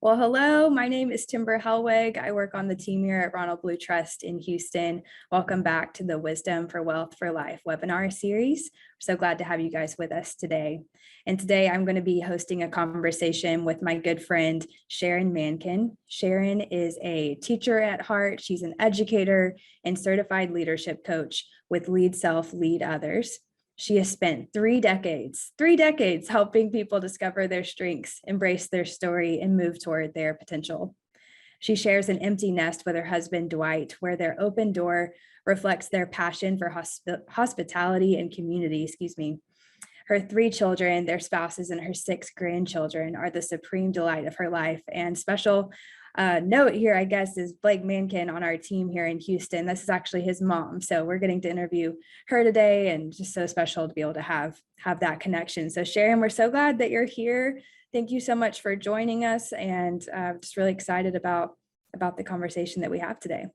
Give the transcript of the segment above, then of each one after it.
Well, hello, my name is Timber Helwig. I work on the team here at Ronald Blue Trust in Houston. Welcome back to the Wisdom for Wealth for Life webinar series. We're so glad to have you guys with us today. And today I'm going to be hosting a conversation with my good friend, Sharon Mankin. Sharon is a teacher at heart. She's an educator and certified leadership coach with Lead Self, Lead Others. She has spent three decades helping people discover their strengths, embrace their story, and move toward their potential. She shares an empty nest with her husband, Dwight, where their open door reflects their passion for hospitality and community. Her three children, their spouses, and her six grandchildren are the supreme delight of her life. And special note here, I guess, is Blake Mankin on our team here in Houston. This is actually his mom. So we're getting to interview her today, and just so special to be able to have that connection. So Sharon, we're so glad that you're here. Thank you so much for joining us, and just really excited about the conversation that we have today.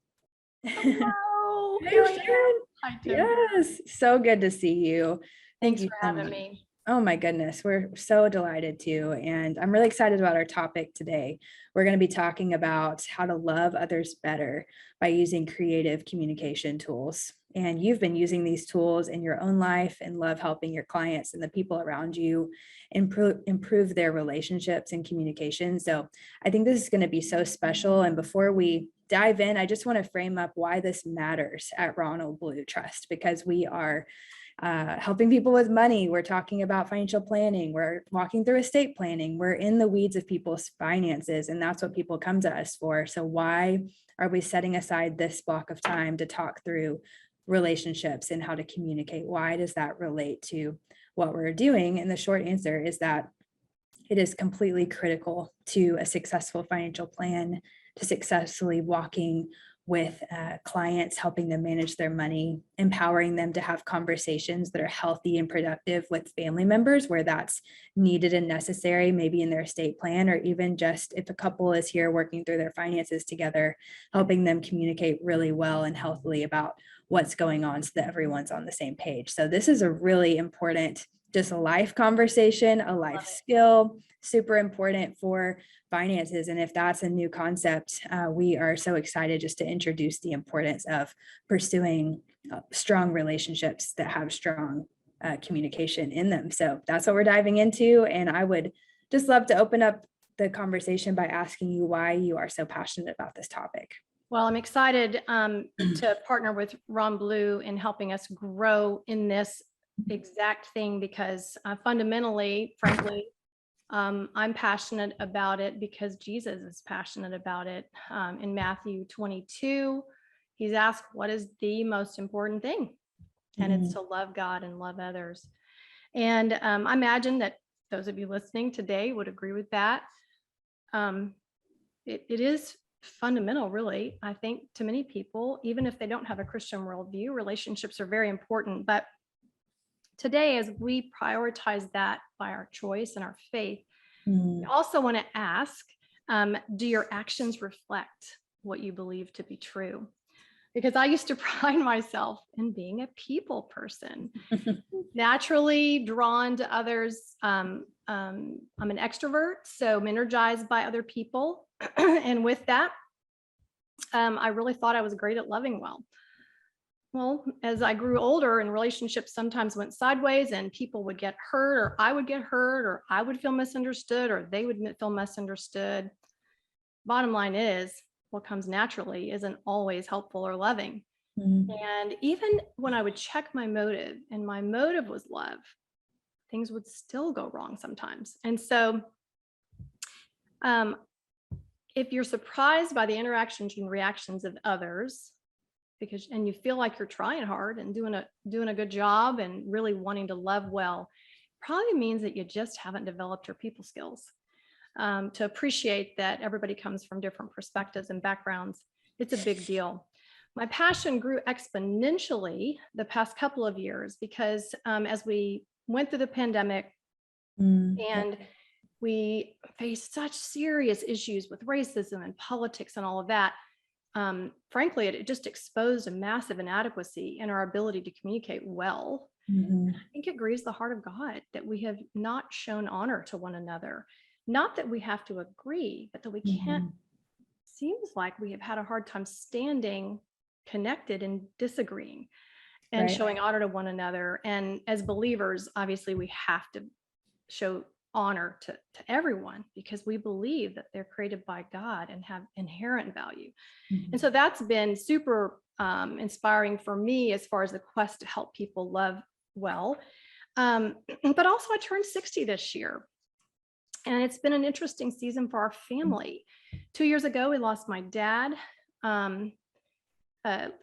Hello. Hey, Sharon. Hi, Tim. Yes, so good to see you. Thanks for having me. Oh my goodness, we're so delighted to, and I'm really excited about our topic today. We're going to be talking about how to love others better by using creative communication tools. And you've been using these tools in your own life and love helping your clients and the people around you improve their relationships and communication. So I think this is going to be so special. And before we dive in, I just want to frame up why this matters at Ronald Blue Trust, because we are helping people with money. We're talking about financial planning. We're walking through estate planning. We're in the weeds of people's finances, and that's what people come to us for. So why are we setting aside this block of time to talk through relationships and how to communicate? Why does that relate to what we're doing? And the short answer is that it is completely critical to a successful financial plan, to successfully walking with clients, helping them manage their money, empowering them to have conversations that are healthy and productive with family members where that's needed and necessary, maybe in their estate plan, or even just if a couple is here working through their finances together, helping them communicate really well and healthily about what's going on so that everyone's on the same page. So this is a really important, just a life conversation, a life skill, super important for finances. And if that's a new concept, we are so excited just to introduce the importance of pursuing strong relationships that have strong communication in them. So that's what we're diving into. And I would just love to open up the conversation by asking you why you are so passionate about this topic. Well, I'm excited to partner with Ron Blue in helping us grow in this exact thing because fundamentally, frankly, I'm passionate about it because Jesus is passionate about it. In Matthew 22, he's asked, what is the most important thing? And it's to love God and love others. And I imagine that those of you listening today would agree with that. It is fundamental, really, I think, to many people, even if they don't have a Christian worldview. Relationships are very important. But today, as we prioritize that by our choice and our faith, we also want to ask, do your actions reflect what you believe to be true? Because I used to pride myself in being a people person, naturally drawn to others. I'm an extrovert, so I'm energized by other people. And with that, I really thought I was great at loving well. Well, as I grew older and relationships sometimes went sideways and people would get hurt, or I would get hurt, or I would feel misunderstood, or they would feel misunderstood. Bottom line is, what comes naturally isn't always helpful or loving. And even when I would check my motive and my motive was love, things would still go wrong sometimes. And so if you're surprised by the interactions and reactions of others, and you feel like you're trying hard and doing a good job and really wanting to love well, probably means that you just haven't developed your people skills to appreciate that everybody comes from different perspectives and backgrounds. It's a big deal. My passion grew exponentially the past couple of years because as we went through the pandemic and we faced such serious issues with racism and politics and all of that, frankly, it just exposed a massive inadequacy in our ability to communicate well. I think it grieves the heart of God that we have not shown honor to one another, Not that we have to agree, but that we can't, Mhm. seems like we have had a hard time standing connected and disagreeing and Right. showing honor to one another. And as believers, obviously, we have to show honor to everyone because we believe that they're created by God and have inherent value. And Mhm. so that's been super inspiring for me as far as the quest to help people love well. But also, I turned 60 this year, and it's been an interesting season for our family. 2 years ago, we lost my dad. Um,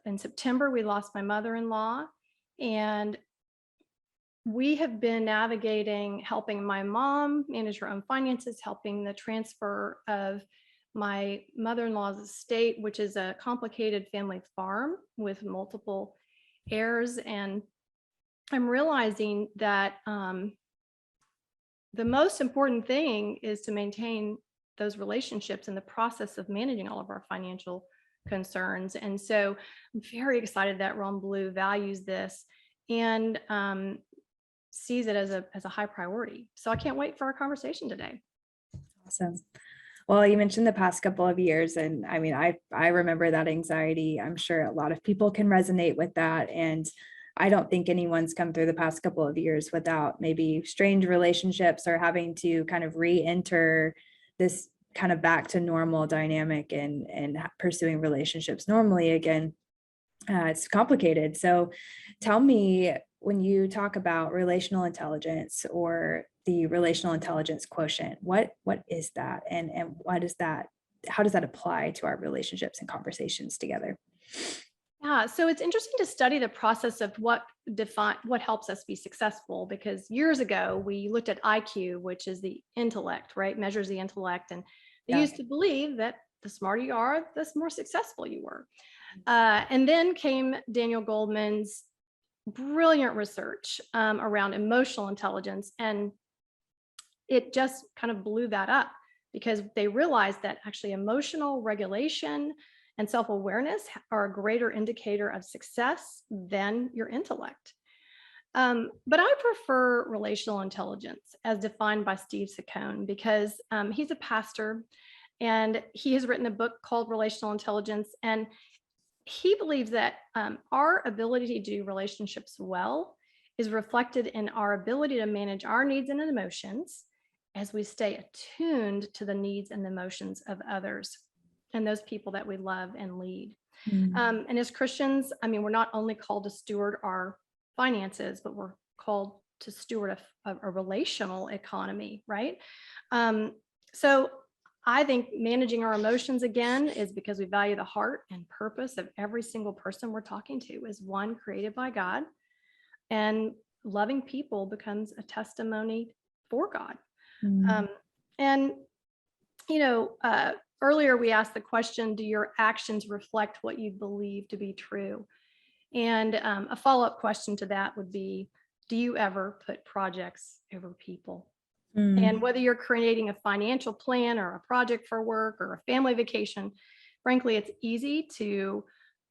in September, we lost my mother-in-law, and we have been navigating, helping my mom manage her own finances, helping the transfer of my mother-in-law's estate, which is a complicated family farm with multiple heirs. And I'm realizing that the most important thing is to maintain those relationships in the process of managing all of our financial concerns. And so I'm very excited that Ron Blue values this and sees it as a high priority. So I can't wait for our conversation today. Awesome. Well, you mentioned the past couple of years, and I mean, I remember that anxiety. I'm sure a lot of people can resonate with that. And I don't think anyone's come through the past couple of years without maybe strained relationships or having to kind of re-enter this kind of back to normal dynamic and pursuing relationships normally again. It's complicated. So tell me, when you talk about relational intelligence or the relational intelligence quotient, what is that? And why does that, how does that apply to our relationships and conversations together? Yeah, so it's interesting to study the process of what helps us be successful, because years ago we looked at IQ, which is the intellect, right? Measures the intellect, and they Yeah. used to believe that the smarter you are, the more successful you were. And then came Daniel Goldman's brilliant research around emotional intelligence, and it just kind of blew that up because they realized that actually emotional regulation and self-awareness are a greater indicator of success than your intellect. But I prefer relational intelligence as defined by Steve Saccone because he's a pastor and he has written a book called Relational Intelligence. And he believes that our ability to do relationships well is reflected in our ability to manage our needs and emotions as we stay attuned to the needs and emotions of others and those people that we love and lead. Mm. And as Christians, I mean, we're not only called to steward our finances, but we're called to steward a relational economy, right? So I think managing our emotions again is because we value the heart and purpose of every single person we're talking to is one created by God, and loving people becomes a testimony for God. Mm. Um, and you know, earlier we asked the question, do your actions reflect what you believe to be true? And a follow-up question to that would be, do you ever put projects over people? Mm. And whether you're creating a financial plan or a project for work or a family vacation, frankly, it's easy to,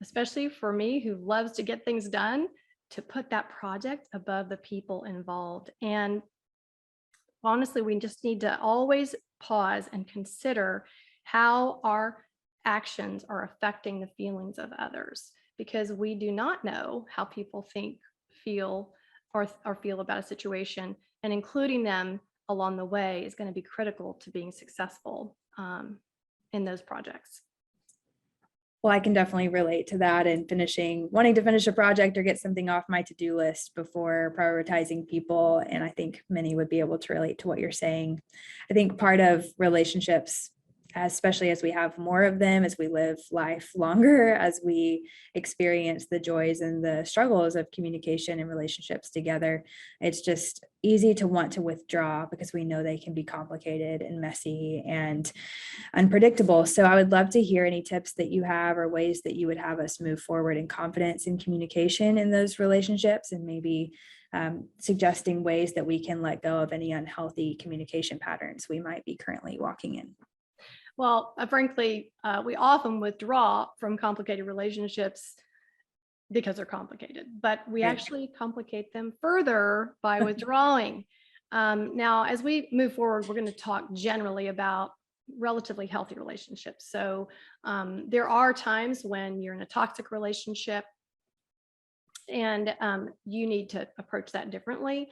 especially for me who loves to get things done, to put that project above the people involved. And honestly, we just need to always pause and consider how our actions are affecting the feelings of others, because we do not know how people think, feel, or feel about a situation, and including them along the way is going to be critical to being successful in those projects. Well, I can definitely relate to that and wanting to finish a project or get something off my to-do list before prioritizing people. And I think many would be able to relate to what you're saying. I think part of relationships, especially as we have more of them, as we live life longer, as we experience the joys and the struggles of communication and relationships together, it's just easy to want to withdraw because we know they can be complicated and messy and unpredictable. So I would love to hear any tips that you have or ways that you would have us move forward in confidence and communication in those relationships, and maybe suggesting ways that we can let go of any unhealthy communication patterns we might be currently walking in. Well, frankly, we often withdraw from complicated relationships because they're complicated, but we Right. actually complicate them further by withdrawing. Now, as we move forward, we're going to talk generally about relatively healthy relationships. So there are times when you're in a toxic relationship and you need to approach that differently.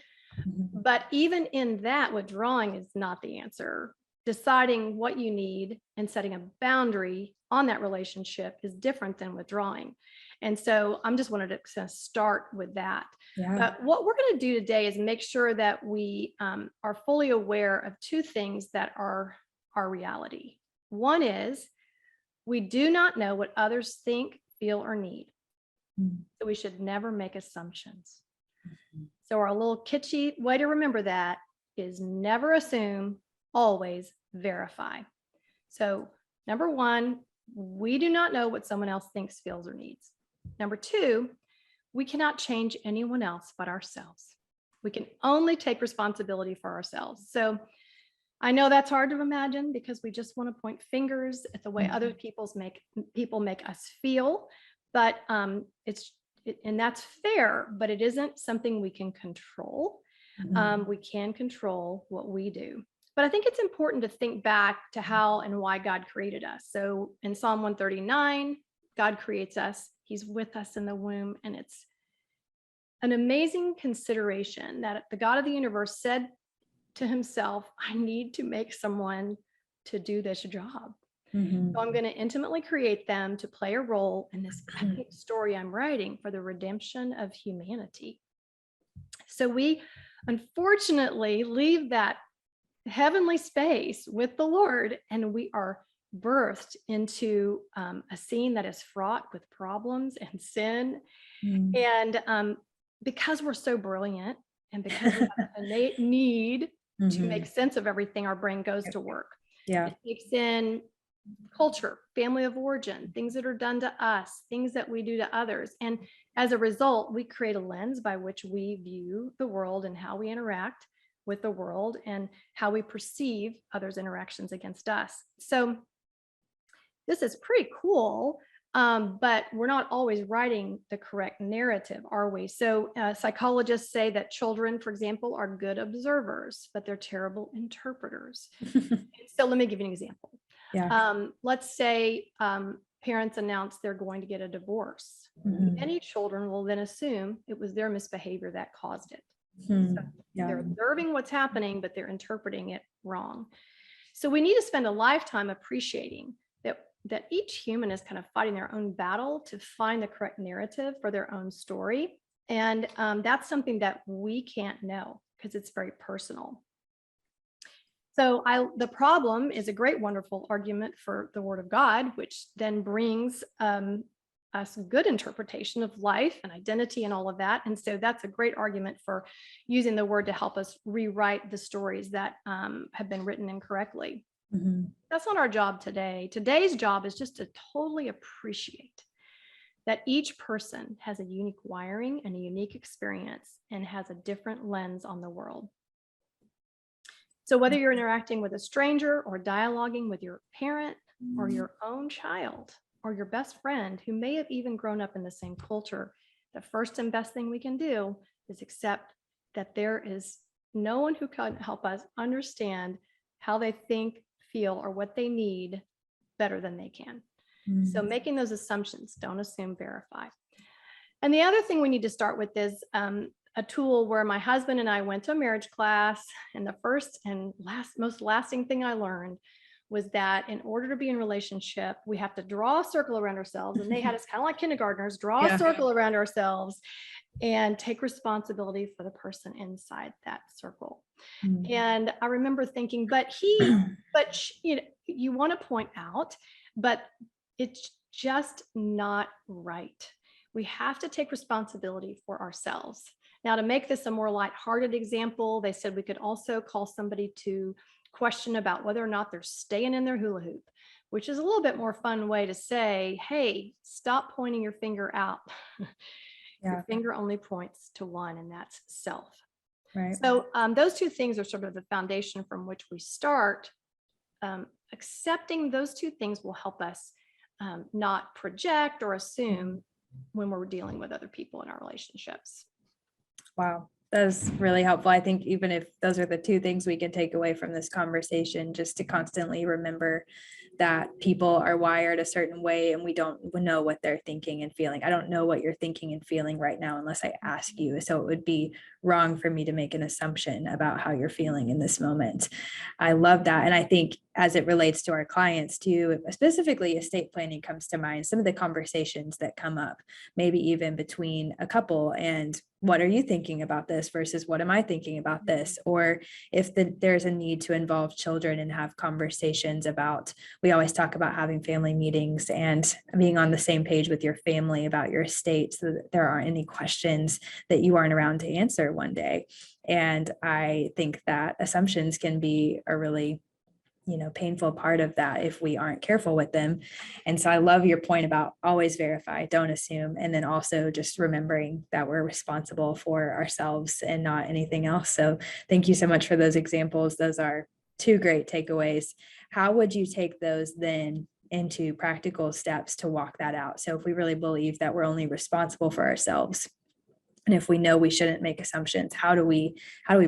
But even in that, withdrawing is not the answer. Deciding what you need and setting a boundary on that relationship is different than withdrawing. And so I'm just wanted to start with that. Yeah. But what we're going to do today is make sure that we are fully aware of two things that are our reality. One is we do not know what others think, feel, or need. So we should never make assumptions. So our little kitschy way to remember that is never assume, always verify. So number one, we do not know what someone else thinks, feels, or needs. Number two, we cannot change anyone else but ourselves. We can only take responsibility for ourselves. So I know that's hard to imagine because we just want to point fingers at the way other people make us feel, but and that's fair, but it isn't something we can control. We can control what we do. But I think it's important to think back to how and why God created us. So in Psalm 139, God creates us. He's with us in the womb. And it's an amazing consideration that the God of the universe said to himself, I need to make someone to do this job. So I'm going to intimately create them to play a role in this epic story I'm writing for the redemption of humanity. So we unfortunately leave that heavenly space with the Lord, and we are birthed into a scene that is fraught with problems and sin. And because we're so brilliant and because we have an innate need to make sense of everything, our brain goes to work. Yeah. It takes in culture, family of origin, things that are done to us, things that we do to others. And as a result, we create a lens by which we view the world and how we interact with the world and how we perceive others' interactions against us. So this is pretty cool, but we're not always writing the correct narrative, are we? So psychologists say that children, for example, are good observers, but they're terrible interpreters. So let me give you an example. Yeah. Let's say parents announce they're going to get a divorce. Many children will then assume it was their misbehavior that caused it. So they're observing what's happening, but they're interpreting it wrong. So we need to spend a lifetime appreciating that each human is kind of fighting their own battle to find the correct narrative for their own story. And that's something that we can't know because it's very personal. So the problem is a great, wonderful argument for the Word of God, which then brings us good interpretation of life and identity and all of that. And so that's a great argument for using the Word to help us rewrite the stories that have been written incorrectly. That's not our job today. Today's job is just to totally appreciate that each person has a unique wiring and a unique experience and has a different lens on the world. So whether you're interacting with a stranger or dialoguing with your parent or your own child or your best friend who may have even grown up in the same culture, the first and best thing we can do is accept that there is no one who can help us understand how they think, feel, or what they need better than they can. So making those assumptions, don't assume, verify. And the other thing we need to start with is a tool where my husband and I went to a marriage class, and the first and most lasting thing I learned was that in order to be in a relationship, we have to draw a circle around ourselves. And they had us kind of like kindergartners, draw a circle around ourselves and take responsibility for the person inside that circle. And I remember thinking, you want to point out, but it's just not right. We have to take responsibility for ourselves. Now, to make this a more lighthearted example, they said we could also call somebody to question about whether or not they're staying in their hula hoop, which is a little bit more fun way to say, hey, stop pointing your finger out. Your finger only points to one, and that's self. Right. So those two things are sort of the foundation from which we start. Accepting those two things will help us not project or assume when we're dealing with other people in our relationships. Wow. That was really helpful. I think even if those are the two things we can take away from this conversation, just to constantly remember that people are wired a certain way and we don't know what they're thinking and feeling. I don't know what you're thinking and feeling right now unless I ask you. So it would be wrong for me to make an assumption about how you're feeling in this moment. I love that. And I think as it relates to our clients too, specifically estate planning comes to mind, some of the conversations that come up, maybe even between a couple, and what are you thinking about this versus what am I thinking about this? Or if there's a need to involve children and have conversations about, we always talk about having family meetings and being on the same page with your family about your estate so that there aren't any questions that you aren't around to answer one day. And I think that assumptions can be a really painful part of that if we aren't careful with them. And so I love your point about always verify, don't assume. And then also just remembering that we're responsible for ourselves and not anything else. So thank you so much for those examples. Those are two great takeaways. How would you take those then into practical steps to walk that out? So if we really believe that we're only responsible for ourselves, and if we know we shouldn't make assumptions, how do we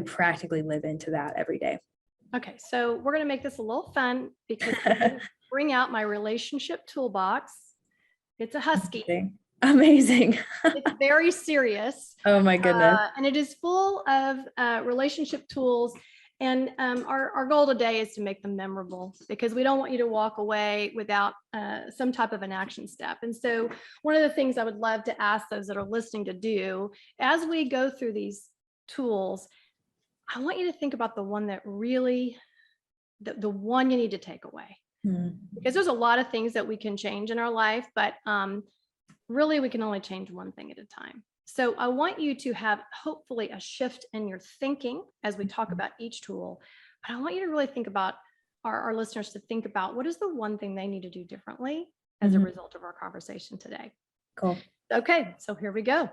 practically live into that every day? Okay, so we're going to make this a little fun because I'm going to bring out my relationship toolbox. It's a husky. Amazing. It's very serious. Oh my goodness. And it is full of relationship tools. And our goal today is to make them memorable because we don't want you to walk away without some type of an action step. And so one of the things I would love to ask those that are listening to do as we go through these tools, I want you to think about the one that really, the one you need to take away. Because there's a lot of things that we can change in our life, but really we can only change one thing at a time. So I want you to have hopefully a shift in your thinking as we talk about each tool. But I want you to really think about our listeners to think about what is the one thing they need to do differently as a result of our conversation today. Cool. Okay, so here we go.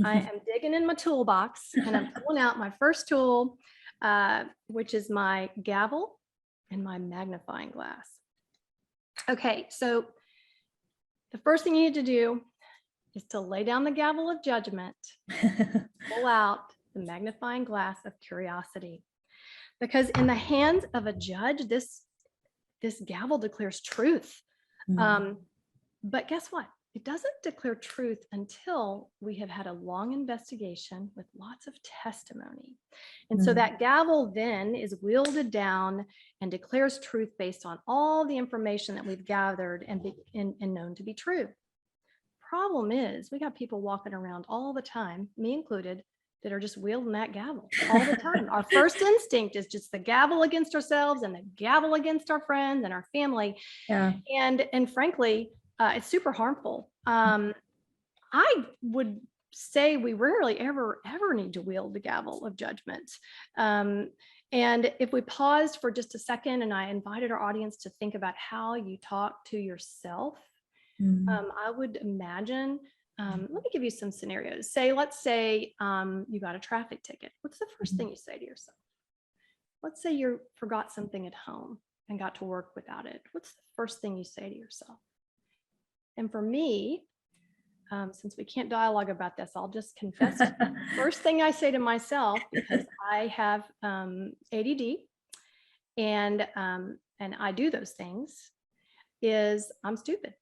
I am digging in my toolbox and I'm pulling out my first tool, which is my gavel and my magnifying glass. Okay, so the first thing you need to do is to lay down the gavel of judgment, pull out the magnifying glass of curiosity. Because in the hands of a judge, this gavel declares truth. But guess what? It doesn't declare truth until we have had a long investigation with lots of testimony. And so that gavel then is wielded down and declares truth based on all the information that we've gathered and known to be true. Problem is, we got people walking around all the time, me included, that are just wielding that gavel all the time. Our first instinct is just the gavel against ourselves and the gavel against our friends and our family. Yeah. And frankly, it's super harmful. I would say we rarely ever need to wield the gavel of judgment. And if we paused for just a second and I invited our audience to think about how you talk to yourself, I would imagine, let me give you some scenarios. Let's say you got a traffic ticket. What's the first thing you say to yourself? Let's say you forgot something at home and got to work without it. What's the first thing you say to yourself? And for me, since we can't dialogue about this, I'll just confess. First thing I say to myself, because I have ADD and I do those things, is I'm stupid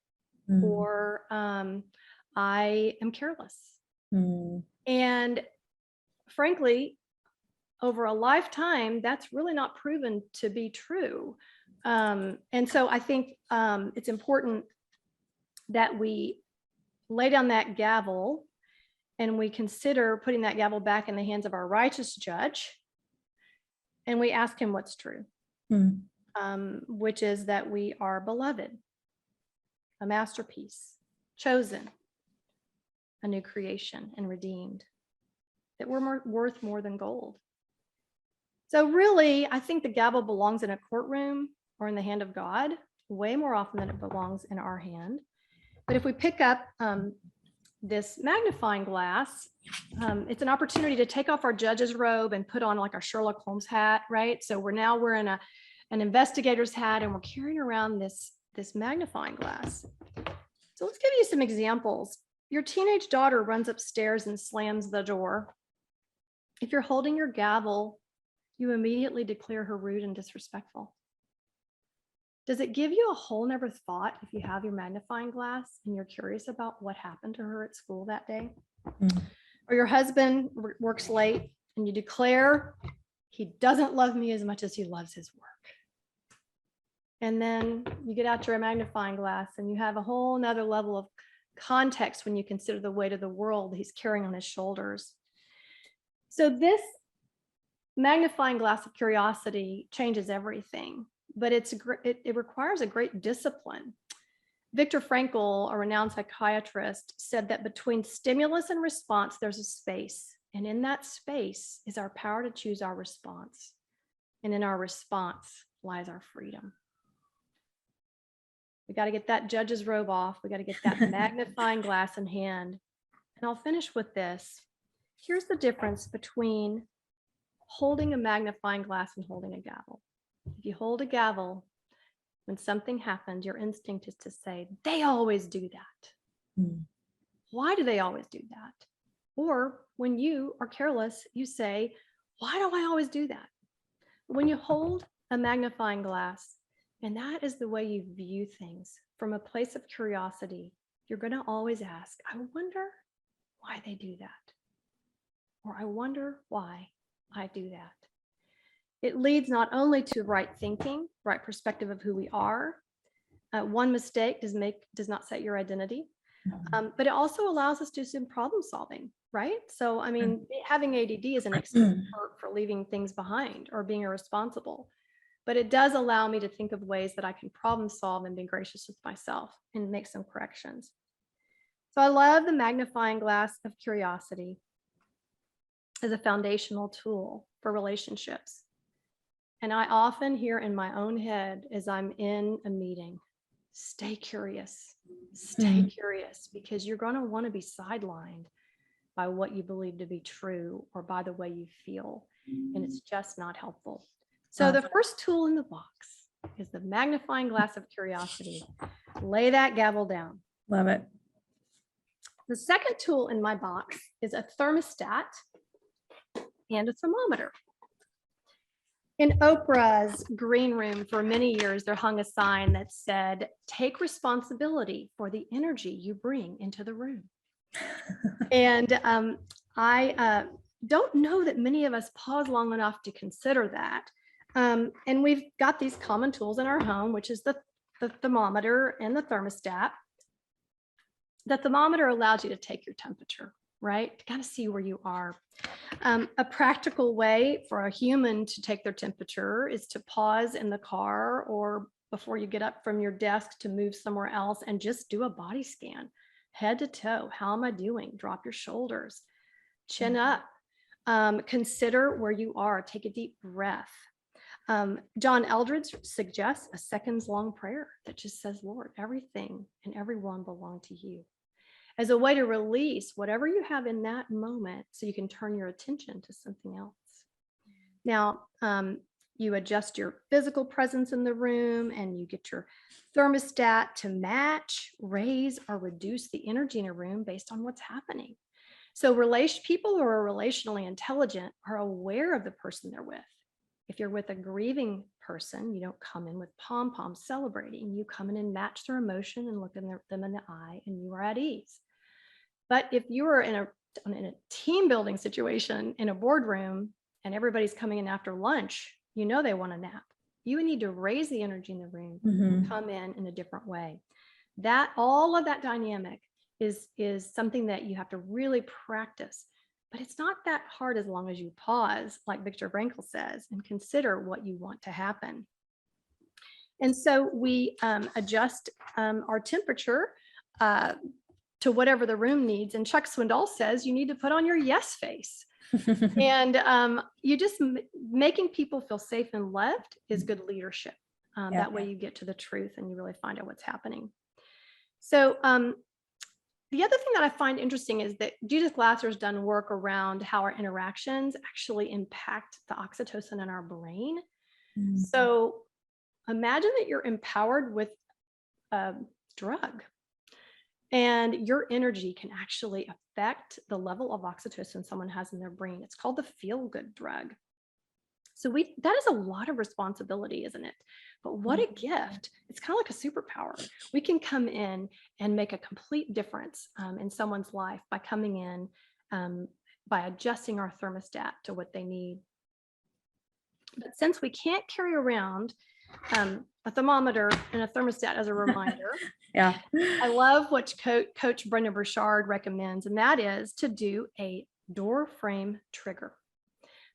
or I am careless. And frankly, over a lifetime, that's really not proven to be true. And so I think it's important that we lay down that gavel and we consider putting that gavel back in the hands of our righteous judge. And we ask him what's true, which is that we are beloved, a masterpiece, chosen, a new creation and redeemed, that we're worth more than gold. So really, I think the gavel belongs in a courtroom or in the hand of God way more often than it belongs in our hand. But if we pick up this magnifying glass, it's an opportunity to take off our judge's robe and put on like our Sherlock Holmes hat, right? So we're now wearing an investigator's hat and we're carrying around this magnifying glass. So let's give you some examples. Your teenage daughter runs upstairs and slams the door. If you're holding your gavel, you immediately declare her rude and disrespectful. Does it give you a whole nother thought if you have your magnifying glass and you're curious about what happened to her at school that day? Mm. Or your husband works late and you declare, he doesn't love me as much as he loves his work. And then you get out your magnifying glass and you have a whole nother level of context when you consider the weight of the world he's carrying on his shoulders. So this magnifying glass of curiosity changes everything, but it requires a great discipline. Viktor Frankl, a renowned psychiatrist, said that between stimulus and response, there's a space. And in that space is our power to choose our response. And in our response lies our freedom. We got to get that judge's robe off. We got to get that magnifying glass in hand. And I'll finish with this. Here's the difference between holding a magnifying glass and holding a gavel. If you hold a gavel, when something happens, your instinct is to say, they always do that. Mm. Why do they always do that? Or when you are careless, you say, why do I always do that? When you hold a magnifying glass, and that is the way you view things from a place of curiosity, you're going to always ask, I wonder why they do that. Or I wonder why I do that. It leads not only to right thinking, right perspective of who we are. One mistake does not set your identity, but it also allows us to do some problem solving, right? So, I mean, having ADD is an excuse for leaving things behind or being irresponsible, but it does allow me to think of ways that I can problem solve and be gracious with myself and make some corrections. So I love the magnifying glass of curiosity as a foundational tool for relationships. And I often hear in my own head as I'm in a meeting, stay curious, because you're going to want to be sidelined by what you believe to be true or by the way you feel. And it's just not helpful. So the first tool in the box is the magnifying glass of curiosity. Lay that gavel down. Love it. The second tool in my box is a thermostat and a thermometer. In Oprah's green room for many years, there hung a sign that said, take responsibility for the energy you bring into the room. And I don't know that many of us pause long enough to consider that. And we've got these common tools in our home, which is the thermometer and the thermostat. The thermometer allows you to take your temperature, right? To kind of see where you are. A practical way for a human to take their temperature is to pause in the car or before you get up from your desk to move somewhere else and just do a body scan, head to toe. How am I doing? Drop your shoulders, chin up, consider where you are, take a deep breath. John Eldredge suggests a seconds long prayer that just says, Lord, everything and everyone belong to you, as a way to release whatever you have in that moment so you can turn your attention to something else. Now, you adjust your physical presence in the room and you get your thermostat to match, raise, or reduce the energy in a room based on what's happening. So people who are relationally intelligent are aware of the person they're with. If you're with a grieving person, you don't come in with pom-poms celebrating. You come in and match their emotion and look them in the eye, and you are at ease. But if you are in a team building situation in a boardroom and everybody's coming in after lunch, you know they want a nap. You need to raise the energy in the room, come in a different way. All of that dynamic is something that you have to really practice. But it's not that hard as long as you pause, like Viktor Frankl says, and consider what you want to happen. And so we adjust our temperature to whatever the room needs. And Chuck Swindoll says you need to put on your yes face. And you just making people feel safe and loved is good leadership. That way you get to the truth and you really find out what's happening. So the other thing that I find interesting is that Judith Glasser's done work around how our interactions actually impact the oxytocin in our brain. So imagine that you're empowered with a drug And your energy can actually affect the level of oxytocin someone has in their brain. It's called the feel-good drug. So that is a lot of responsibility, isn't it? But what a gift. It's kind of like a superpower. We can come in and make a complete difference in someone's life by coming in, by adjusting our thermostat to what they need. But since we can't carry around a thermometer and a thermostat as a reminder, Yeah. I love what Coach Brenda Burchard recommends, and that is to do a door frame trigger.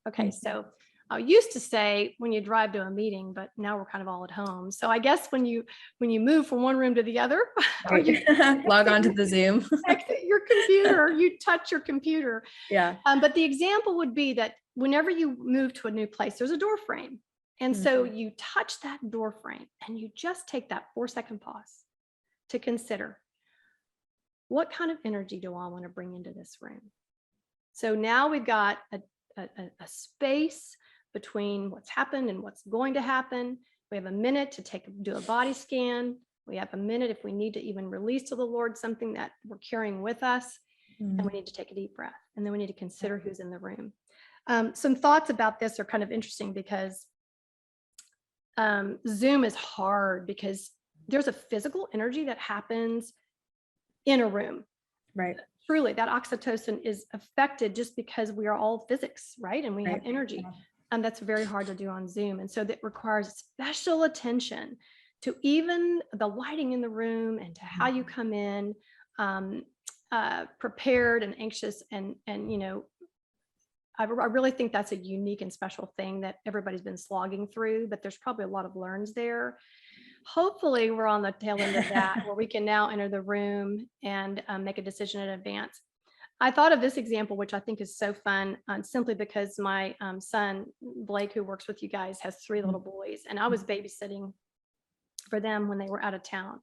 Okay, so I used to say when you drive to a meeting, but now we're kind of all at home. So I guess when you move from one room to the other, or Right. you Log on to the Zoom. exit your computer, you touch your computer. Yeah. But the example would be that whenever you move to a new place, there's a door frame. And so you touch that door frame and you just take that 4-second pause to consider, what kind of energy do I want to bring into this room? So now we've got a space between what's happened and what's going to happen. We have a minute to do a body scan. We have a minute if we need to even release to the Lord something that we're carrying with us. And we need to take a deep breath. And then we need to consider who's in the room. Some thoughts about this are kind of interesting because Zoom is hard because there's a physical energy that happens in a room. Right. Truly, that oxytocin is affected just because we are all physics, right? And we have energy. And that's very hard to do on Zoom. And so that requires special attention to even the lighting in the room and to how you come in prepared and anxious. And you know, I really think that's a unique and special thing that everybody's been slogging through, but there's probably a lot of learns there. Hopefully we're on the tail end of that where we can now enter the room and make a decision in advance. I thought of this example, which I think is so fun, simply because my son, Blake, who works with you guys, has 3 little boys, and I was babysitting for them when they were out of town.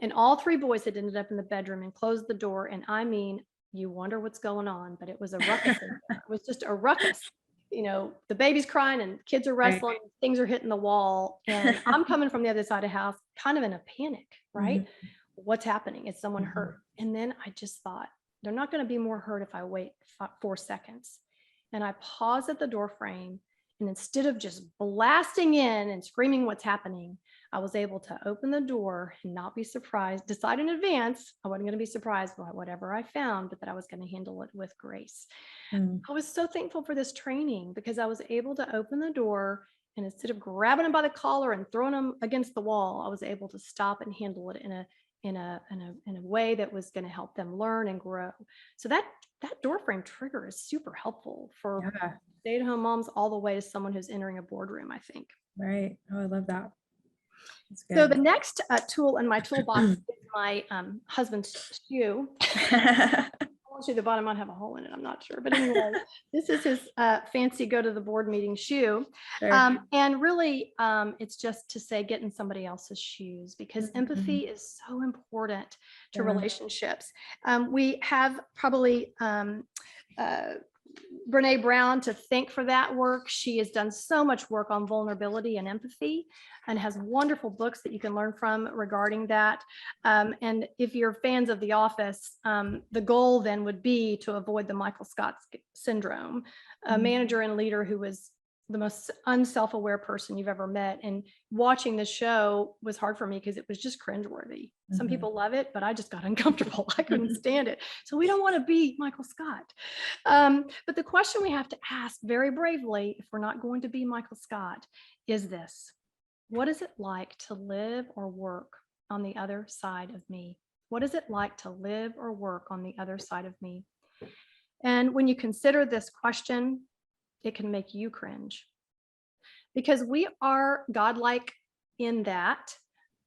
And all 3 boys had ended up in the bedroom and closed the door. And I mean, you wonder what's going on, but it was a ruckus. It was just a ruckus. You know, the baby's crying and kids are wrestling, things are hitting the wall. And I'm coming from the other side of the house, kind of in a panic, right? What's happening? Is someone hurt? And then I just thought, they're not going to be more hurt if I wait 4 seconds. And I paused at the door frame. And instead of just blasting in and screaming what's happening, I was able to open the door and not be surprised, decide in advance I wasn't going to be surprised by whatever I found, but that I was going to handle it with grace. I was so thankful for this training because I was able to open the door, and instead of grabbing them by the collar and throwing them against the wall, I was able to stop and handle it in a way that was going to help them learn and grow. So that door frame trigger is super helpful for stay-at-home moms all the way to someone who's entering a boardroom, I think. Right. Oh, I love that. So the next tool in my toolbox is my husband's shoe. Actually, the bottom might have a hole in it. I'm not sure. But anyway, this is his fancy go to the board meeting shoe. And really, it's just to say, get in somebody else's shoes, because empathy is so important to relationships. We have probably Brene Brown to thank for that work. She has done so much work on vulnerability and empathy and has wonderful books that you can learn from regarding that. And if you're fans of The Office, the goal then would be to avoid the Michael Scott syndrome, a manager and leader who was the most unself-aware person you've ever met. And watching the show was hard for me because it was just cringeworthy. Some people love it, but I just got uncomfortable. I couldn't stand it. So we don't want to be Michael Scott. But the question we have to ask very bravely, if we're not going to be Michael Scott, is this: what is it like to live or work on the other side of me? What is it like to live or work on the other side of me? And when you consider this question, it can make you cringe, because we are godlike in that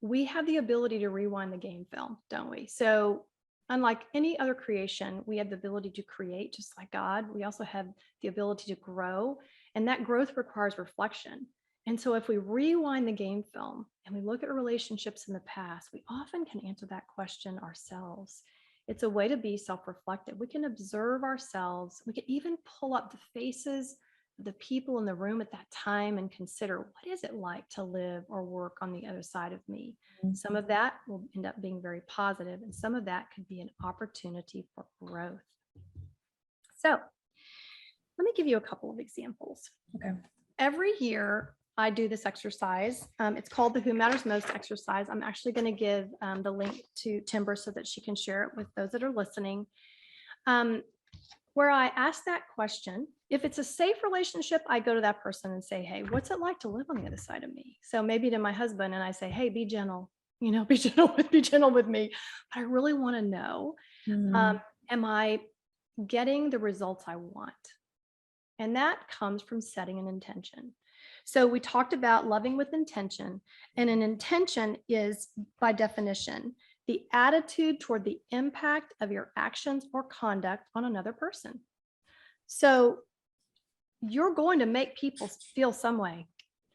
we have the ability to rewind the game film, don't we? So unlike any other creation, we have the ability to create just like God. We also have the ability to grow, and that growth requires reflection. And so if we rewind the game film and we look at relationships in the past, we often can answer that question ourselves. It's a way to be self-reflective. We can observe ourselves. We can even pull up the faces the people in the room at that time and consider, what is it like to live or work on the other side of me? Some of that will end up being very positive, and some of that could be an opportunity for growth. So let me give you a couple of examples. Okay. Every year I do this exercise. It's called the Who Matters Most exercise. I'm actually going to give the link to Timber so that she can share it with those that are listening. Where I ask that question, if it's a safe relationship, I go to that person and say, hey, what's it like to live on the other side of me? So maybe to my husband, and I say, hey, be gentle, be gentle with me. But I really want to know, am I getting the results I want? And that comes from setting an intention. So we talked about loving with intention, and an intention is, by definition, the attitude toward the impact of your actions or conduct on another person. So you're going to make people feel some way.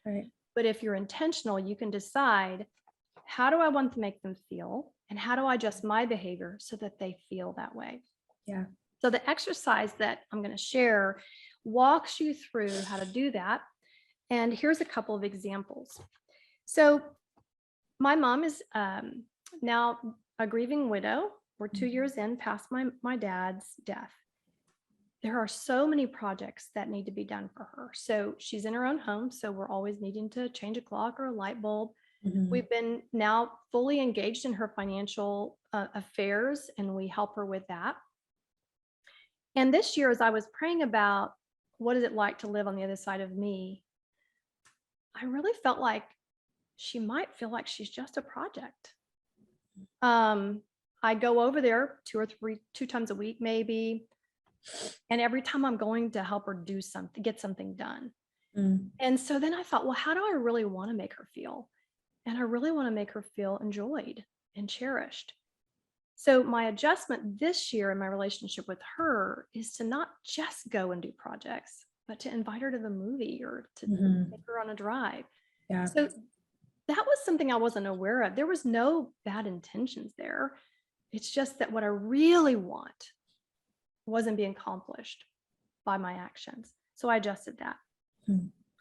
Right. But if you're intentional, you can decide, how do I want to make them feel? And how do I adjust my behavior so that they feel that way? Yeah. So the exercise that I'm going to share walks you through how to do that. And here's a couple of examples. So my mom is now a grieving widow. We're 2 years in past my dad's death. There are so many projects that need to be done for her. So she's in her own home. So we're always needing to change a clock or a light bulb. We've been now fully engaged in her financial affairs, and we help her with that. And this year, as I was praying about what is it like to live on the other side of me, I really felt like she might feel like she's just a project. I go over there 2 times a week, maybe. And every time I'm going to help her do something, get something done. And so then I thought, well, how do I really want to make her feel? And I really want to make her feel enjoyed and cherished. So my adjustment this year in my relationship with her is to not just go and do projects, but to invite her to the movie or to take her on a drive. Yeah. So that was something I wasn't aware of. There was no bad intentions there. It's just that what I really want wasn't being accomplished by my actions. So I adjusted that.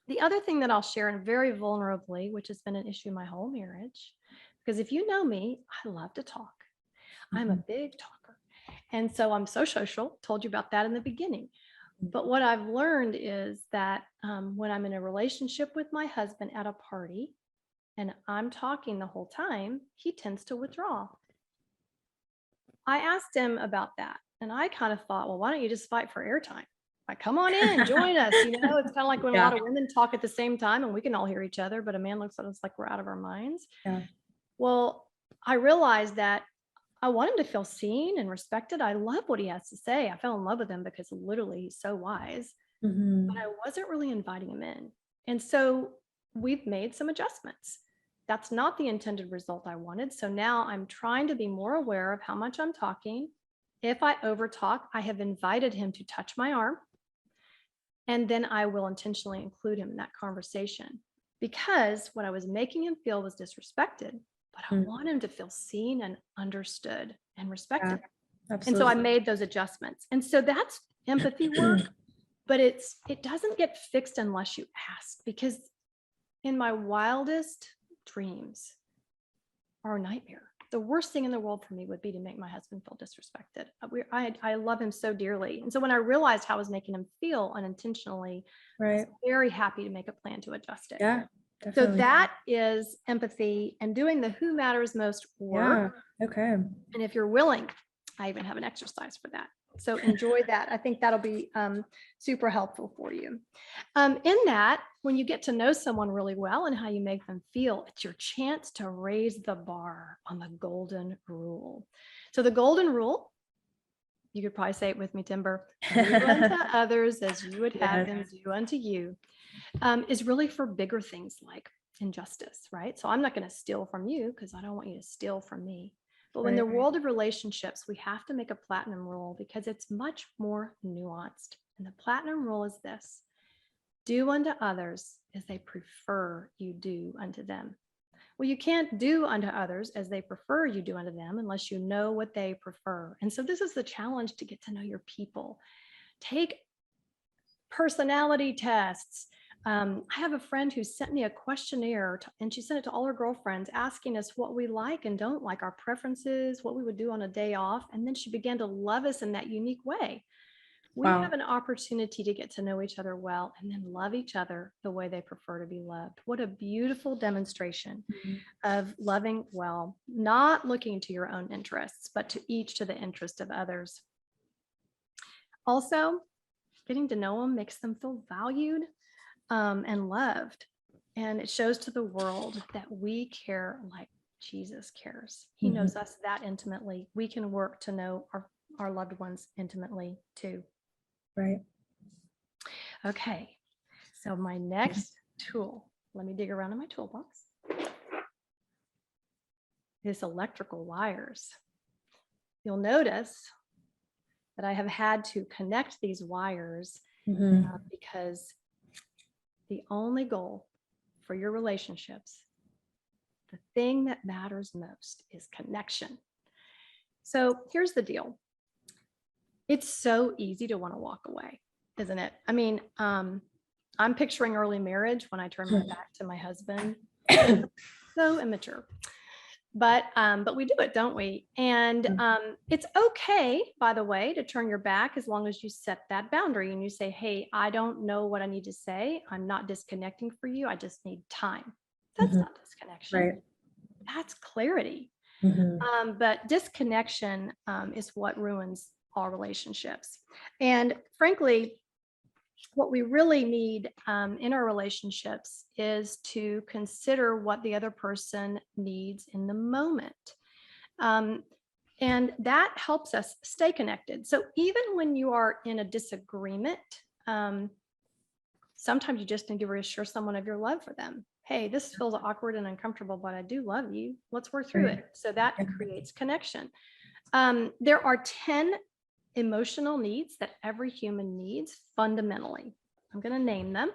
The other thing that I'll share, and very vulnerably, which has been an issue in my whole marriage, because if you know me, I love to talk. I'm a big talker. And so I'm so social, told you about that in the beginning. But what I've learned is that when I'm in a relationship with my husband at a party and I'm talking the whole time, he tends to withdraw. I asked him about that, and I kind of thought, well, why don't you just fight for airtime? Like, come on in, join us. It's kind of like when a lot of women talk at the same time and we can all hear each other, but a man looks at us like we're out of our minds. Yeah. Well, I realized that I want him to feel seen and respected. I love what he has to say. I fell in love with him because literally he's so wise, but I wasn't really inviting him in. And so we've made some adjustments. That's not the intended result I wanted. So now I'm trying to be more aware of how much I'm talking. If I overtalk, I have invited him to touch my arm, and then I will intentionally include him in that conversation, because what I was making him feel was disrespected, but I want him to feel seen and understood and respected. And so I made those adjustments. And so that's empathy work, but it doesn't get fixed unless you ask, because in my wildest dreams are a nightmare. The worst thing in the world for me would be to make my husband feel disrespected. I love him so dearly. And so when I realized how I was making him feel unintentionally, I was very happy to make a plan to adjust it. Yeah, definitely. So that is empathy and doing the who matters most work. Yeah. Okay. And if you're willing, I even have an exercise for that. So enjoy that. I think that'll be super helpful for you. In that, when you get to know someone really well and how you make them feel, it's your chance to raise the bar on the golden rule. So the golden rule, you could probably say it with me, Timber, do unto others as you would have them do unto you, is really for bigger things like injustice, right? So I'm not going to steal from you because I don't want you to steal from me. But in the world of relationships, we have to make a platinum rule because it's much more nuanced. And the platinum rule is this: do unto others as they prefer you do unto them. Well, you can't do unto others as they prefer you do unto them unless you know what they prefer. And so this is the challenge to get to know your people. personality tests. I have a friend who sent me a questionnaire and she sent it to all her girlfriends asking us what we like and don't like, our preferences, what we would do on a day off. And then she began to love us in that unique way. We Wow. have an opportunity to get to know each other well and then love each other the way they prefer to be loved. What a beautiful demonstration of loving well, not looking to your own interests, but to the interest of others. Also, getting to know them makes them feel valued and loved. And it shows to the world that we care like Jesus cares. He knows us that intimately. We can work to know our loved ones intimately too. Right. Okay, so my next tool, let me dig around in my toolbox, is electrical wires. You'll notice that I have had to connect these wires because the only goal for your relationships, the thing that matters most, is connection. So here's the deal. It's so easy to want to walk away, isn't it? I mean, I'm picturing early marriage when I turn my back to my husband. So immature. But we do it, don't we? And it's okay, by the way, to turn your back as long as you set that boundary and you say, hey, I don't know what I need to say. I'm not disconnecting for you. I just need time. That's not disconnection. Right. That's clarity. But disconnection is what ruins all relationships. And frankly, what we really need in our relationships is to consider what the other person needs in the moment. And that helps us stay connected. So even when you are in a disagreement, sometimes you just need to reassure someone of your love for them. Hey, this feels awkward and uncomfortable, but I do love you. Let's work through it. So that creates connection. There are 10 emotional needs that every human needs fundamentally. I'm going to name them.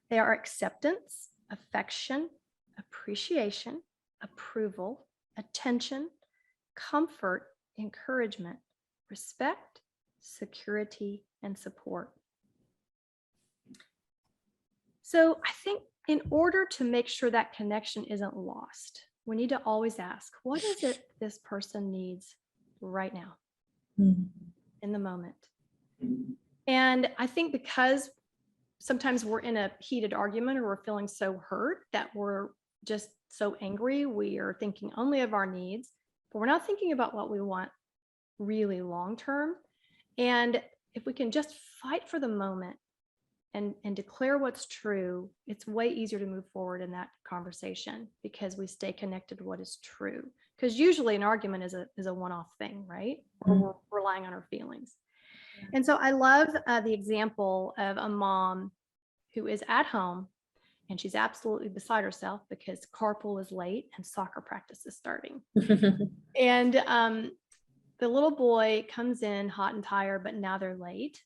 They are acceptance, affection, appreciation, approval, attention, comfort, encouragement, respect, security, and support. So I think in order to make sure that connection isn't lost, we need to always ask, what is it this person needs right now? In the moment. And I think because sometimes we're in a heated argument or we're feeling so hurt that we're just so angry, we are thinking only of our needs, but we're not thinking about what we want really long term. And if we can just fight for the moment and declare what's true, it's way easier to move forward in that conversation because we stay connected to what is true. Because usually an argument is a one-off thing, right? Or we're relying on our feelings. And so I love the example of a mom who is at home and she's absolutely beside herself because carpool is late and soccer practice is starting. And the little boy comes in hot and tired, but now they're late.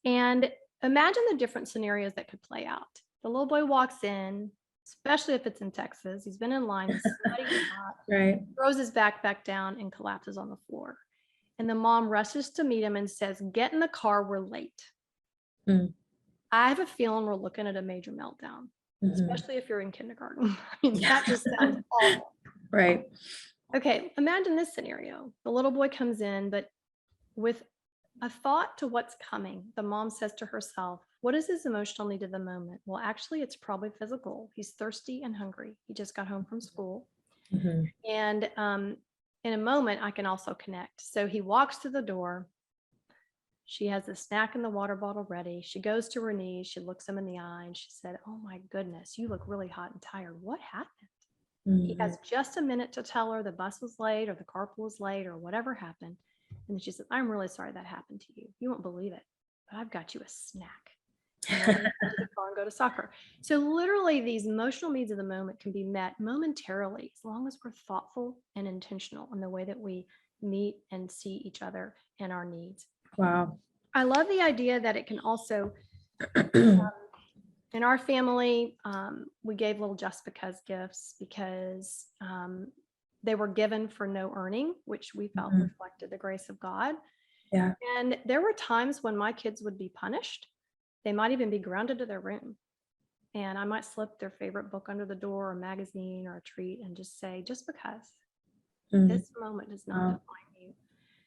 And imagine the different scenarios that could play out. The little boy walks in, especially if it's in Texas. He's been in line, sweaty and hot, Right. throws his backpack down and collapses on the floor. And the mom rushes to meet him and says, get in the car, we're late. I have a feeling we're looking at a major meltdown, especially if you're in kindergarten. I mean, that just sounds awful. Right. Okay, imagine this scenario. The little boy comes in, but with a thought to what's coming, the mom says to herself, what is his emotional need of the moment? Well, actually, it's probably physical. He's thirsty and hungry. He just got home from school. And in a moment, I can also connect. So he walks to the door. She has the snack and the water bottle ready. She goes to her knees. She looks him in the eye and she said, oh my goodness, you look really hot and tired. What happened? He has just a minute to tell her the bus was late or the carpool was late or whatever happened. And then she said, I'm really sorry that happened to you. You won't believe it, but I've got you a snack. And then we go to the car and go to soccer. So literally these emotional needs of the moment can be met momentarily as long as we're thoughtful and intentional in the way that we meet and see each other and our needs. Wow. I love the idea that it can also, in our family, we gave little just because gifts because they were given for no earning, which we felt reflected the grace of God. Yeah. And there were times when my kids would be punished. They might even be grounded to their room. And I might slip their favorite book under the door, or a magazine, or a treat, and just say, just because Mm. this moment does not Wow. define you.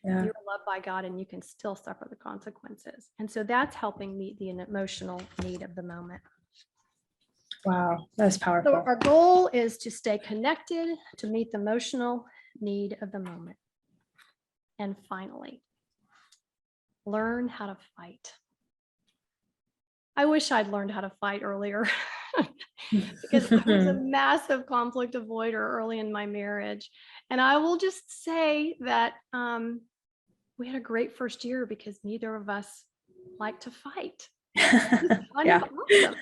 Yeah. You're loved by God and you can still suffer the consequences. And so that's helping meet the emotional need of the moment. Wow. That's So powerful. our goal is to stay connected to meet the emotional need of the moment. And finally, learn how to fight. I wish I'd learned how to fight earlier because I was a massive conflict avoider early in my marriage. And I will just say that we had a great first year because neither of us liked to fight. It was kind Yeah. of awesome.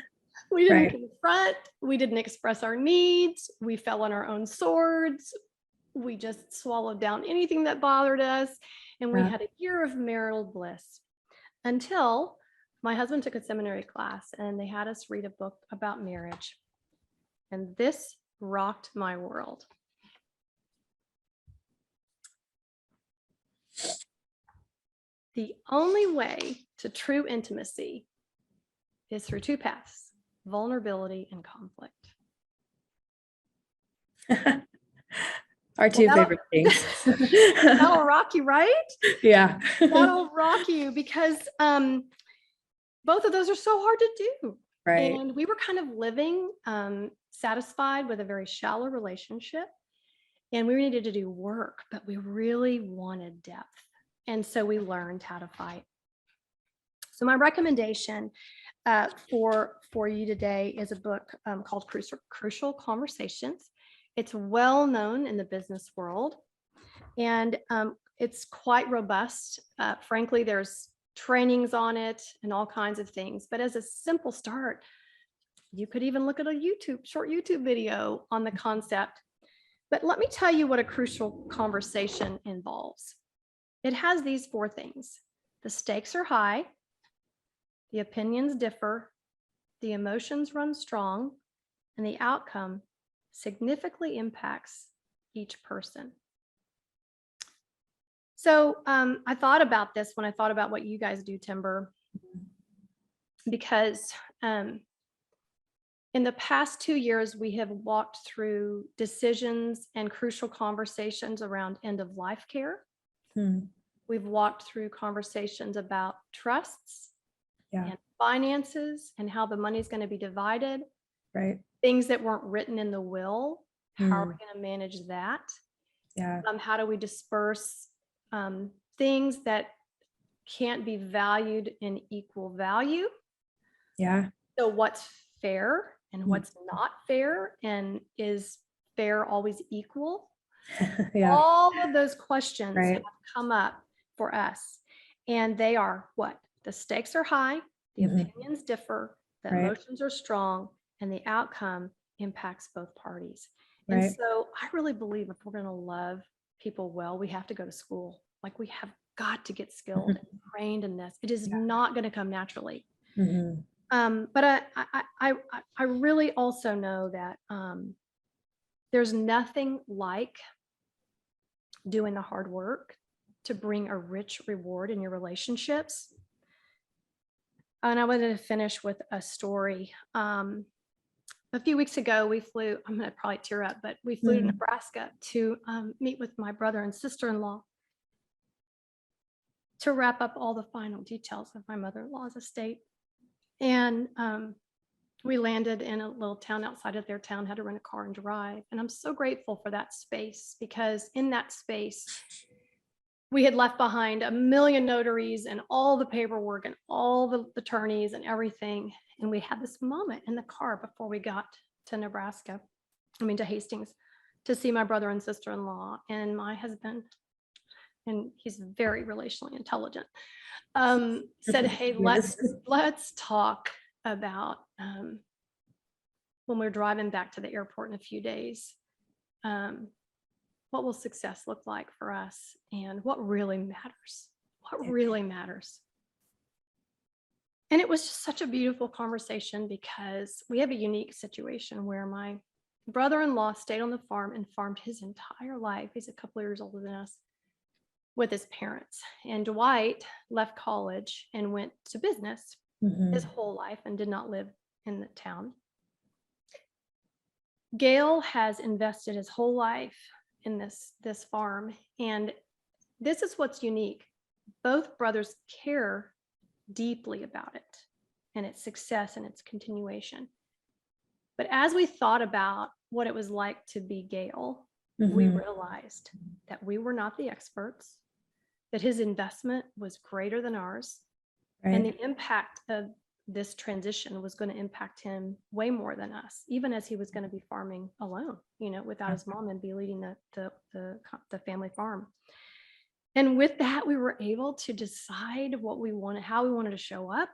We didn't Right. confront, we didn't express our needs, we fell on our own swords, we just swallowed down anything that bothered us, and we Yeah. had a year of marital bliss until my husband took a seminary class and they had us read a book about marriage. And this rocked my world. The only way to true intimacy is through two paths: vulnerability and conflict. Our two favorite things. That'll rock you, right? Yeah. That'll rock you because both of those are so hard to do. Right. And we were kind of living satisfied with a very shallow relationship. And we needed to do work, but we really wanted depth. And so we learned how to fight. So my recommendation for you today is a book called Crucial Conversations. It's well known in the business world, and it's quite robust. Frankly, there's trainings on it and all kinds of things. But as a simple start, you could even look at a short YouTube video on the concept. But let me tell you what a crucial conversation involves. It has these four things: the stakes are high, the opinions differ, the emotions run strong, and the outcome significantly impacts each person. So I thought about this when I thought about what you guys do, Timber, because in the past 2 years, we have walked through decisions and crucial conversations around end of life care. We've walked through conversations about trusts and finances and how the money is going to be divided. Right. Things that weren't written in the will. How are we going to manage that? Yeah. How do we disperse things that can't be valued in equal value? Yeah. So what's fair and what's not fair, and is fair always equal? Yeah. All of those questions Right. have come up for us, and they are what? The stakes are high, the opinions differ, the emotions are strong, and the outcome impacts both parties. And so I really believe if we're going to love people well, we have to go to school. Like, we have got to get skilled and trained in this. It is not going to come naturally. But I really also know that there's nothing like doing the hard work to bring a rich reward in your relationships. And I wanted to finish with a story. A few weeks ago, we flew, I'm going to probably tear up, but we flew to Nebraska to meet with my brother and sister-in-law to wrap up all the final details of my mother-in-law's estate. And we landed in a little town outside of their town, had to rent a car and drive. And I'm so grateful for that space, because in that space, we had left behind a million notaries and all the paperwork and all the attorneys and everything. And we had this moment in the car before we got to Nebraska, to Hastings, to see my brother and sister-in-law and my husband. And he's very relationally intelligent. Said, hey, let's talk about when we're driving back to the airport in a few days, what will success look like for us, and what really matters? What really matters? And it was just such a beautiful conversation, because we have a unique situation where my brother-in-law stayed on the farm and farmed his entire life. He's a couple of years older than us. with his parents. And Dwight left college and went to business his whole life and did not live in the town. Gail has invested his whole life in this farm, and this is what's unique. Both brothers care deeply about it and its success and its continuation. But as we thought about what it was like to be Gail, we realized that we were not the experts, that his investment was greater than ours, and the impact of this transition was going to impact him way more than us, even as he was going to be farming alone, without his mom, and be leading the family farm. And with that, we were able to decide how we wanted to show up.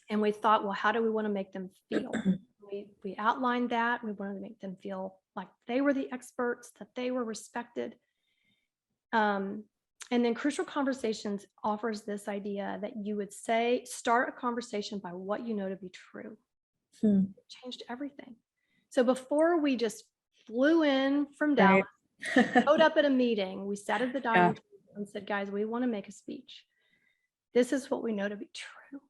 And we thought, well, how do we want to make them feel? We outlined that. We wanted to make them feel like they were the experts, that they were respected. And then Crucial Conversations offers this idea that you would start a conversation by what you know to be true. It changed everything. So before we just flew in from Dallas, showed up at a meeting, we sat at the dining table and said, guys, we want to make a speech. This is what we know to be true.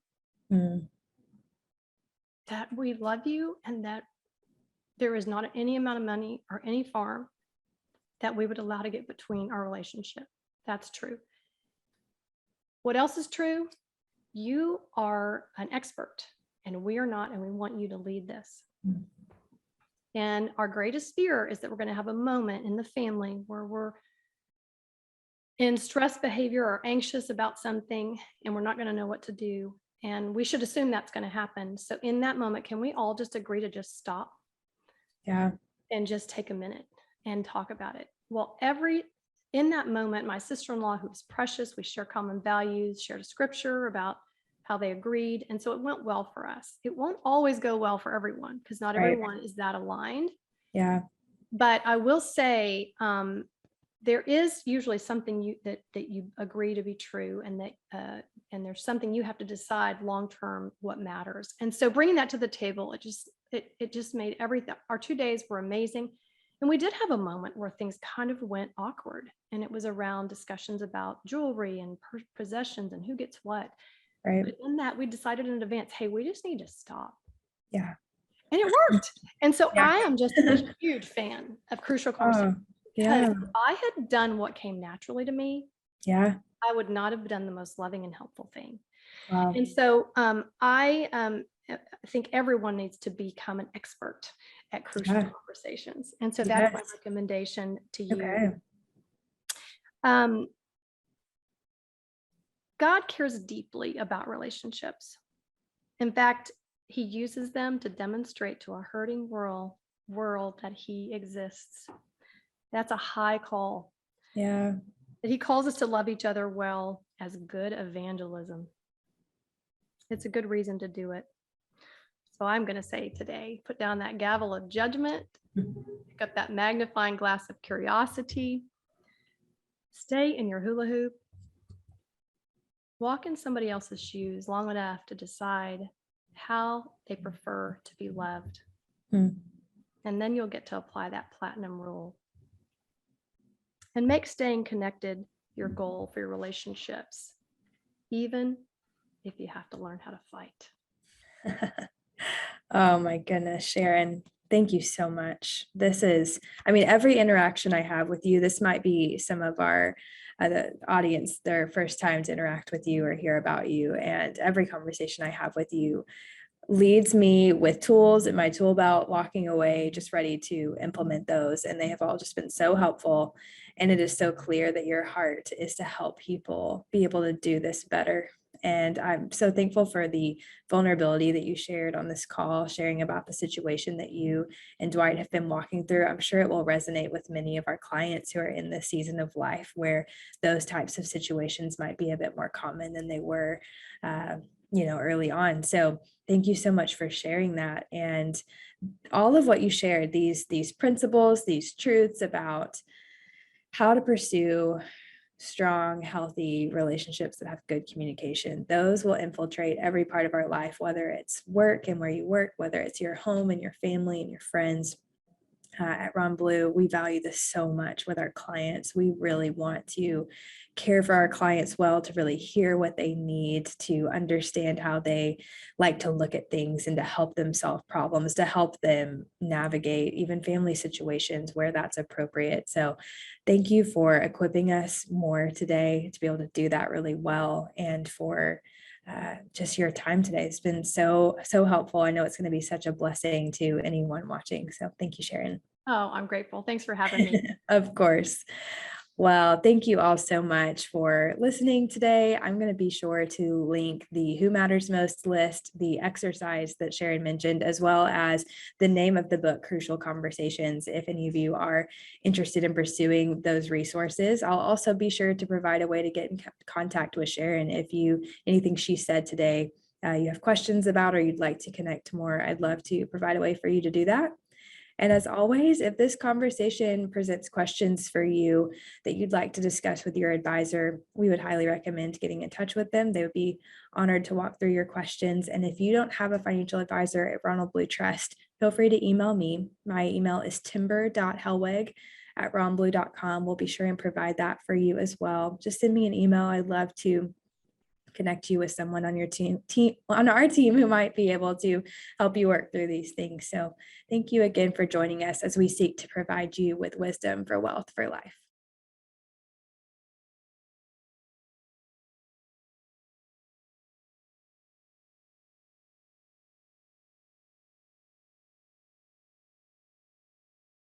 That we love you, and that there is not any amount of money or any farm that we would allow to get between our relationship. That's true. What else is true? You are an expert and we are not, and we want you to lead this. And our greatest fear is that we're going to have a moment in the family where we're in stress behavior or anxious about something and we're not going to know what to do. And we should assume that's going to happen. So in that moment, can we all just agree to just stop? And just take a minute and talk about it? Well, in that moment, my sister-in-law, who was precious, we share common values, shared a scripture about how they agreed. And so it went well for us. It won't always go well for everyone because not everyone is that aligned. But I will say there is usually something that you agree to be true, and that and there's something you have to decide long-term what matters. And so bringing that to the table, it just made everything. Our 2 days were amazing. And we did have a moment where things kind of went awkward, and it was around discussions about jewelry and possessions and who gets what. But in that, we decided in advance, hey, we just need to stop. And it worked. And so I am just a huge fan of Crucial Conversations. Because if I had done what came naturally to me, I would not have done the most loving and helpful thing. And so I think everyone needs to become an expert at Crucial Conversations. And so that's my recommendation to you. God cares deeply about relationships. In fact, he uses them to demonstrate to a hurting world that he exists. That's a high call. That he calls us to love each other well as good evangelism. It's a good reason to do it. So I'm going to say today, put down that gavel of judgment, pick up that magnifying glass of curiosity, stay in your hula hoop, walk in somebody else's shoes long enough to decide how they prefer to be loved. And then you'll get to apply that platinum rule. And make staying connected your goal for your relationships, even if you have to learn how to fight. Oh my goodness, Sharon, thank you so much. Every interaction I have with you, this might be some of the audience, their first time to interact with you or hear about you. And every conversation I have with you leads me with tools in my tool belt, walking away, just ready to implement those. And they have all just been so helpful. And it is so clear that your heart is to help people be able to do this better. And I'm so thankful for the vulnerability that you shared on this call, sharing about the situation that you and Dwight have been walking through. I'm sure it will resonate with many of our clients who are in this season of life where those types of situations might be a bit more common than they were, early on. So thank you so much for sharing that. And all of what you shared, these principles, these truths about how to pursue strong, healthy relationships that have good communication, those will infiltrate every part of our life, whether it's work and where you work, whether it's your home and your family and your friends. at Ron Blue, we value this so much with our clients. We really want to care for our clients well, to really hear what they need, to understand how they like to look at things, and to help them solve problems, to help them navigate even family situations where that's appropriate. So thank you for equipping us more today to be able to do that really well, and for just your time today. It's been so helpful. I know it's going to be such a blessing to anyone watching. So thank you, Sharon. Oh, I'm grateful. Thanks for having me. Of course. Well, thank you all so much for listening today. I'm going to be sure to link the Who Matters Most list, the exercise that Sharon mentioned, as well as the name of the book, Crucial Conversations, if any of you are interested in pursuing those resources. I'll also be sure to provide a way to get in contact with Sharon if anything she said today you have questions about, or you'd like to connect more. I'd love to provide a way for you to do that. And as always, if this conversation presents questions for you that you'd like to discuss with your advisor, we would highly recommend getting in touch with them. They would be honored to walk through your questions. And if you don't have a financial advisor at Ronald Blue Trust, feel free to email me. My email is timber.helweg@ronblue.com. We'll be sure and provide that for you as well. Just send me an email. I'd love to connect you with someone on your team on our team who might be able to help you work through these things. So thank you again for joining us as we seek to provide you with wisdom for wealth for life.